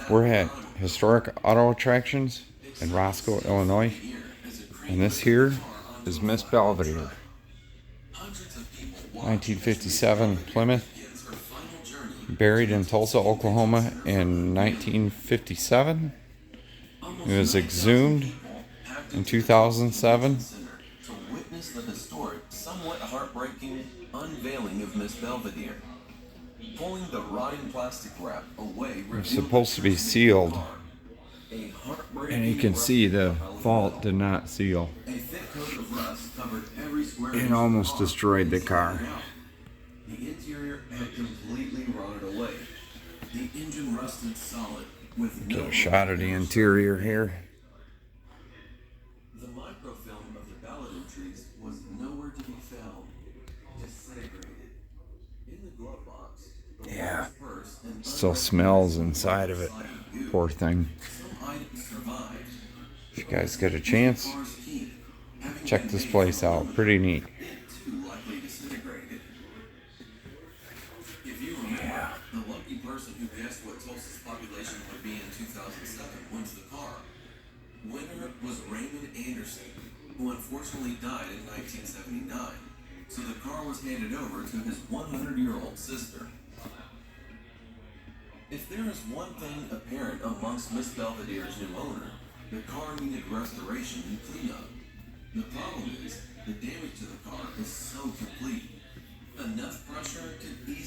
We're at Historic Auto Attractions in Roscoe, Illinois, and this here is Miss Belvidere, 1957 Plymouth, buried in Tulsa, Oklahoma in 1957. It was exhumed in 2007. To witness the historic, somewhat heartbreaking unveiling of Miss Belvidere. Pulling the rotting plastic wrap away, It's supposed to be sealed, and you can see the vault did not seal. A thick coat of rust covered every square It almost destroyed the car. The interior had completely rotted away. The engine rusted solid with Get a shot of the interior here. The microfilm of the ballad trees was nowhere to be found, disintegrated. In the glove box, Yeah, still smells inside of it. Poor thing. some items survived. If you guys get a chance, check this place out. Pretty neat. Too likely disintegrated. If you remember, the lucky person who guessed what Tulsa's population would be in 2007 wins the car. Winner was Raymond Anderson, who unfortunately died in 1979. So the car was handed over to his 100-year-old sister. If there is one thing apparent amongst Miss Belvidere's new owner, the car needed restoration and cleanup. The problem is, the damage to the car is so complete. Enough pressure to easily